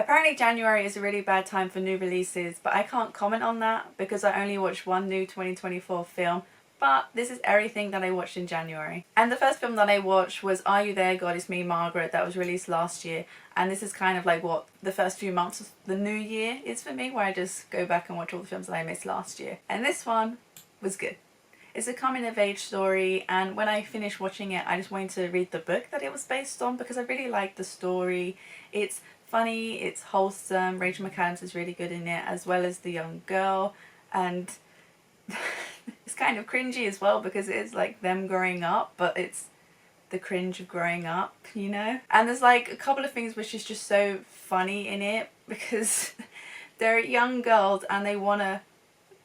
Apparently January is a really bad time for new releases, but I can't comment on that because I only watched one new 2024 film. But this is everything that I watched in January. And the first film that I watched was Are You There, God It's Me, Margaret, that was released last year. And this is kind of like what the first few months of the new year is for me, where I just go back and watch all the films that I missed last year. And this one was good. It's a coming-of-age story, and when I finished watching it, I just wanted to read the book that it was based on because I really liked the story. It's funny, it's wholesome, Rachel McAdams is really good in it, as well as the young girl, and it's kind of cringy as well because it is like them growing up, but it's the cringe of growing up, you know? And there's like a couple of things which is just so funny in it because they're young girls and they wanna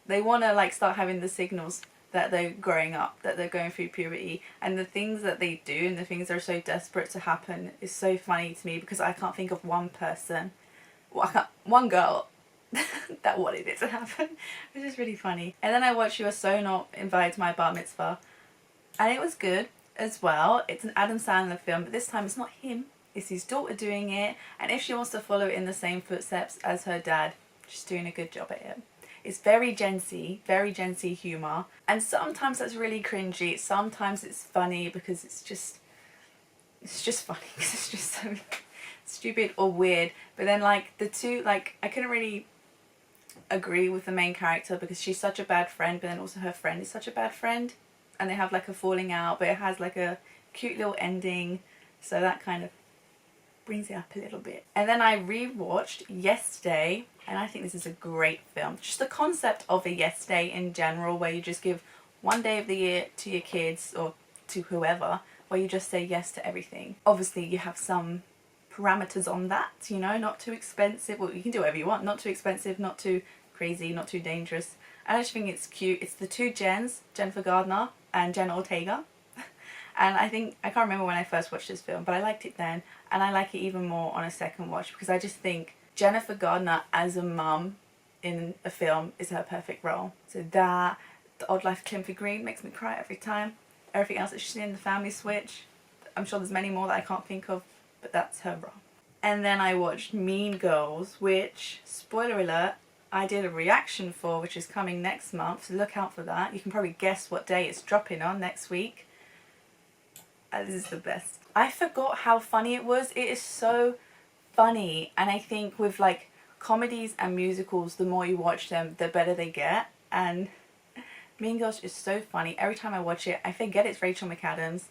like start having the signals that they're growing up, that they're going through puberty, and the things that they do and the things that are so desperate to happen is so funny to me because I can't think of one person, one girl that wanted it to happen, which is really funny. And then I watched You Are So Not Invited to My Bar Mitzvah, and it was good as well. It's an Adam Sandler film, but this time it's not him, it's his daughter doing it, and if she wants to follow in the same footsteps as her dad, she's doing a good job at it. It's very Gen Z humour, and sometimes that's really cringy, sometimes it's funny because it's just funny because it's just so stupid or weird. But then like the two, like I couldn't really agree with the main character because she's such a bad friend, but then also her friend is such a bad friend, and they have like a falling out, but it has like a cute little ending, so that kind of brings it up a little bit. And then I rewatched Yesterday, and I think this is a great film. Just the concept of a yes day in general, where you just give one day of the year to your kids or to whoever, where you just say yes to everything. Obviously you have some parameters on that, you know, not too expensive, well you can do whatever you want, not too expensive, not too crazy, not too dangerous. And I just think it's cute. It's the two Jens, Jennifer Gardner and Jenna Ortega. And I can't remember when I first watched this film, but I liked it then, and I like it even more on a second watch because I just think Jennifer Gardner as a mum in a film is her perfect role. So that, The Odd Life of Clifford Green makes me cry every time. Everything else that she's in, The Family Switch, I'm sure there's many more that I can't think of, but that's her role. And then I watched Mean Girls, which, spoiler alert, I did a reaction for, which is coming next month, so look out for that. You can probably guess what day it's dropping on next week. This is the best. I forgot how funny it was. It is so funny, and I think with like comedies and musicals, the more you watch them, the better they get. And Mean Girls is so funny. Every time I watch it, I forget it's Rachel McAdams,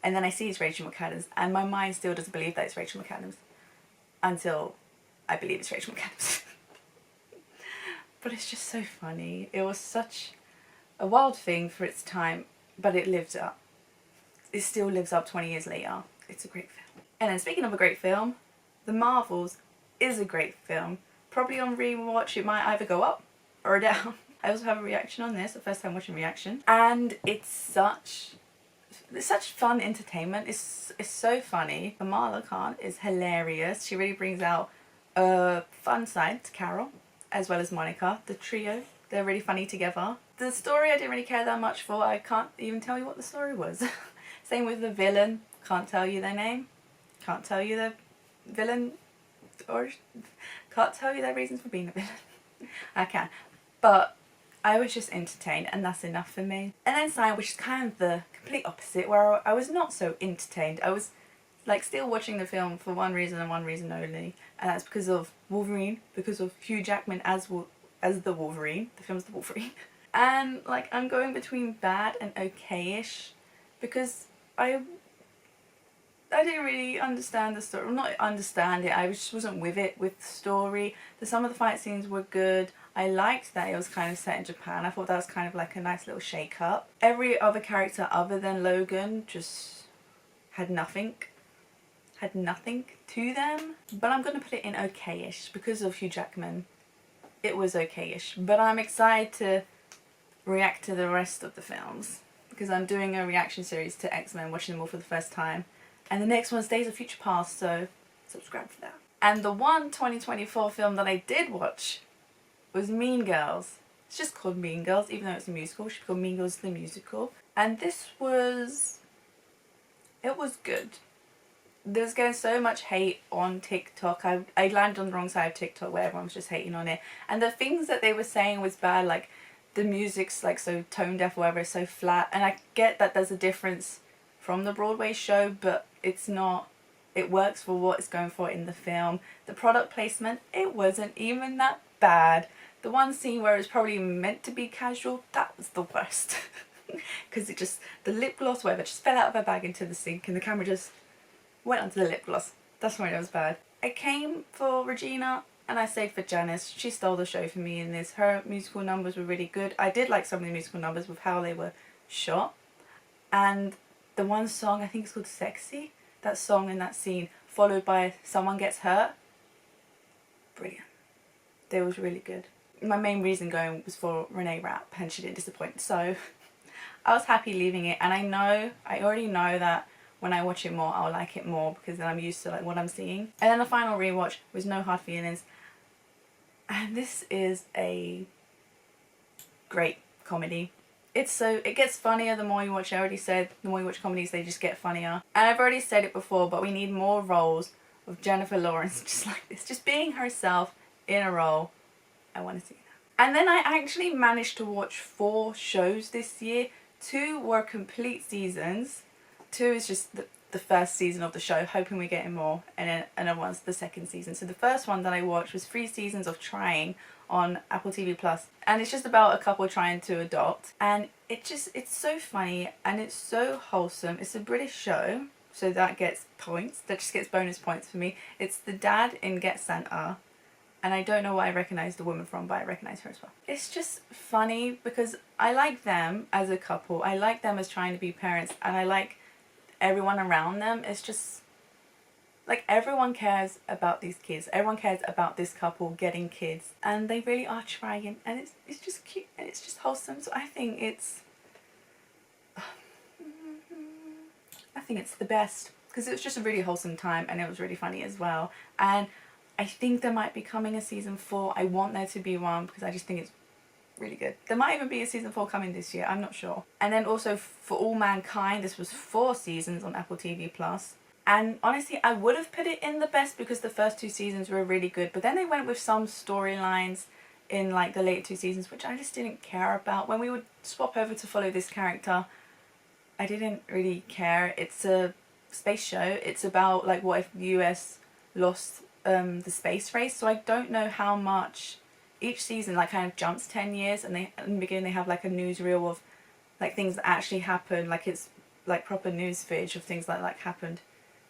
and then I see it's Rachel McAdams, and my mind still doesn't believe that it's Rachel McAdams until I believe it's Rachel McAdams. But it's just so funny. It was such a wild thing for its time, but it lived up. It still lives up 20 years later. It's a great film. And then speaking of a great film, The Marvels is a great film. Probably on rewatch it might either go up or down. I also have a reaction on this, the first time watching reaction. And it's such fun entertainment. It's so funny. Kamala Khan is hilarious. She really brings out a fun side to Carol, as well as Monica. The trio, they're really funny together. The story I didn't really care that much for. I can't even tell you what the story was. Same with the villain. Can't tell you their name. Can't tell you the villain, or can't tell you their reasons for being a villain. I can. But I was just entertained, and that's enough for me. And then Sign, which is kind of the complete opposite, where I was not so entertained. I was like still watching the film for one reason and one reason only, and that's because of Wolverine, because of Hugh Jackman as the Wolverine. The film's the Wolverine. And like I'm going between bad and okay-ish because I didn't really understand the story. Well, not understand it, I just wasn't with it, with the story. Some of the fight scenes were good. I liked that it was kind of set in Japan. I thought that was kind of like a nice little shake up. Every other character other than Logan just had nothing to them. But I'm gonna put it in okay-ish because of Hugh Jackman. It was okay-ish. But I'm excited to react to the rest of the films because I'm doing a reaction series to X-Men, watching them all for the first time. And the next one's Days of Future Past, so subscribe for that. And the one 2024 film that I did watch was Mean Girls. It's just called Mean Girls, even though it's a musical. It should be called Mean Girls the Musical. And it was good. there's getting so much hate on TikTok. I landed on the wrong side of TikTok where everyone was just hating on it. And the things that they were saying was bad, like the music's like so tone deaf or whatever, it's so flat. And I get that there's a difference from the Broadway show, but it's not, it works for what it's going for in the film. The product placement, it wasn't even that bad. The one scene where it's probably meant to be casual, that was the worst. Because it just, the lip gloss, whatever, just fell out of her bag into the sink and the camera just went onto the lip gloss. That's why it was bad. I came for Regina and I stayed for Janice. She stole the show for me in this. Her musical numbers were really good. I did like some of the musical numbers with how they were shot. And the one song, I think it's called Sexy, that song in that scene, followed by Someone Gets Hurt. Brilliant. They was really good. My main reason going was for Renee Rapp, and she didn't disappoint. So I was happy leaving it, and I already know that when I watch it more, I'll like it more because then I'm used to like what I'm seeing. And then the final rewatch was No Hard Feelings, and this is a great comedy. It gets funnier the more you watch. I already said the more you watch comedies, they just get funnier. And I've already said it before, but we need more roles of Jennifer Lawrence just like this, just being herself in a role. I want to see that. And then I actually managed to watch 4 shows this year. 2 were complete seasons. 2 is just the first season of the show, hoping we're getting more, and then another one's the second season. So the first one that I watched was 3 seasons of Trying on Apple TV Plus, and it's just about a couple trying to adopt, and it's so funny and it's so wholesome. It's a British show, so that gets points. That just gets bonus points for me. It's the dad in Get Santa, and I don't know what I recognise the woman from, but I recognise her as well. It's just funny because I like them as a couple. I like them as trying to be parents, and I like everyone around them. It's just like everyone cares about these kids. Everyone cares about this couple getting kids, and they really are trying, and it's just cute and it's just wholesome. So I think it's the best because it was just a really wholesome time and it was really funny as well. And I think there might be coming a season 4. I want there to be one because I just think it's really good. There might even be a season 4 coming this year, I'm not sure. And then also For All Mankind, this was 4 seasons on Apple TV Plus. And honestly, I would have put it in the best because the first 2 seasons were really good, but then they went with some storylines in like the later 2 seasons which I just didn't care about. When we would swap over to follow this character, I didn't really care. It's a space show. It's about like what if the US lost the space race, so I don't know how much. Each season like kind of jumps 10 years, and they in the beginning they have like a newsreel of like things that actually happened, like it's like proper news footage of things that like happened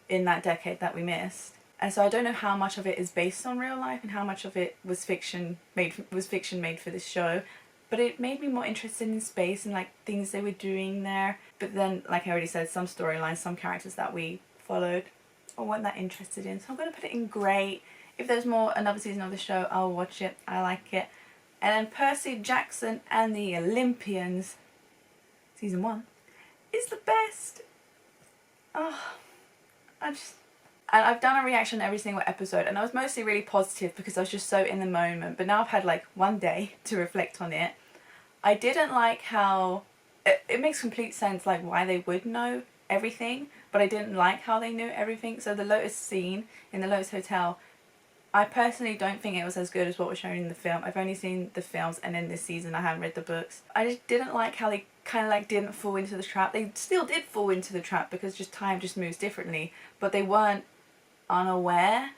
in that decade that we missed. And so I don't know how much of it is based on real life and how much of it was fiction made for this show. But it made me more interested in space and like things they were doing there. But then, like I already said, some storylines, some characters that we followed I weren't that interested in. So I'm going to put it in great. If there's another season of the show, I'll watch it. I like it. And then Percy Jackson and the Olympians, season 1, is the best. Oh, I've done a reaction every single episode, and I was mostly really positive because I was just so in the moment. But now I've had like one day to reflect on it. I didn't like how it makes complete sense like why they would know everything, but I didn't like how they knew everything. So the Lotus scene in the Lotus Hotel, I personally don't think it was as good as what was shown in the film. I've only seen the films, and then this season I haven't read the books. I just didn't like how they kind of like didn't fall into the trap. They still did fall into the trap because just time just moves differently, but they weren't unaware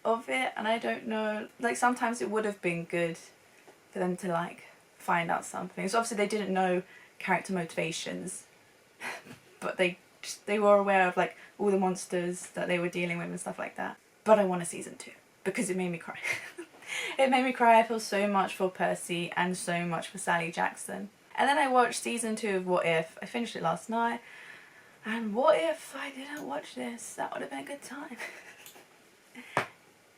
of it. And I don't know, like sometimes it would have been good for them to like find out something. So obviously they didn't know character motivations, but they were aware of like all the monsters that they were dealing with and stuff like that. But I want a season 2 because it made me cry. It made me cry. I feel so much for Percy and so much for Sally Jackson. And then I watched season 2 of What If. I finished it last night. And what if I didn't watch this? That would have been a good time.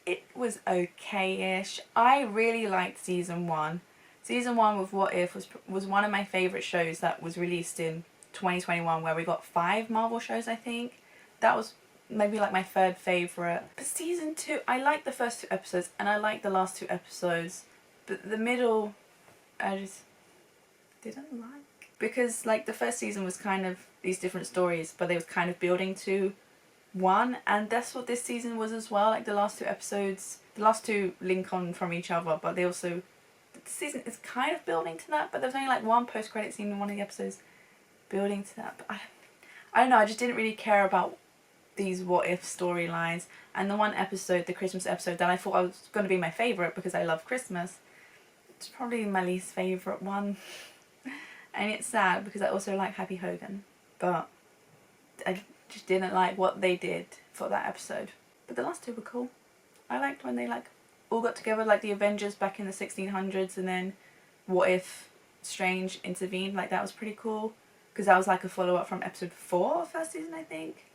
It was okay-ish. I really liked season 1. Season 1 with What If was one of my favourite shows that was released in 2021, where we got 5 Marvel shows, I think. That was maybe like my 3rd favourite. But season 2, I liked the first 2 episodes and I liked the last 2 episodes. But the middle, I just didn't like. Because like the first season was kind of these different stories, but they was kind of building to one, and that's what this season was as well. Like the last two episodes, the last two link on from each other, but they also, the season is kind of building to that, but there's only like one post-credit scene in one of the episodes building to that. But I don't know, I just didn't really care about these what if storylines. And the one episode, the Christmas episode, that I thought I was going to be my favourite because I love Christmas, it's probably my least favourite one. And it's sad because I also like Happy Hogan, but I just didn't like what they did for that episode. But the last two were cool. I liked when they like all got together, like the Avengers back in the 1600s, and then what if Strange intervened. Like that was pretty cool because that was like a follow-up from episode 4 of first season, I think.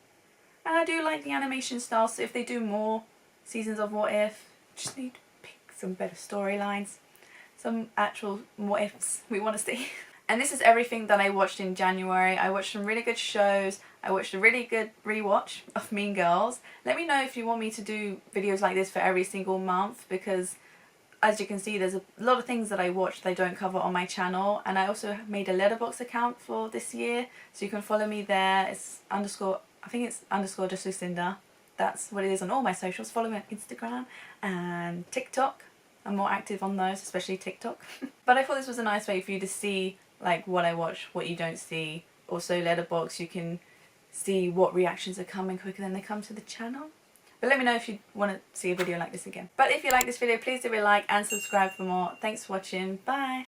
And I do like the animation style, so if they do more seasons of what if, just need to pick some better storylines, some actual what ifs we want to see. And this is everything that I watched in January. I watched some really good shows. I watched a really good rewatch of Mean Girls. Let me know if you want me to do videos like this for every single month, because as you can see, there's a lot of things that I watched that I don't cover on my channel. And I also made a Letterboxd account for this year, so you can follow me there. It's underscore, I think it's underscore JustLucinda. That's what it is on all my socials. Follow me on Instagram and TikTok. I'm more active on those, especially TikTok. But I thought this was a nice way for you to see like what I watch, what you don't see. Also Letterboxd, you can see what reactions are coming quicker than they come to the channel. But let me know if you want to see a video like this again. But if you like this video, please do a like and subscribe for more. Thanks for watching. Bye!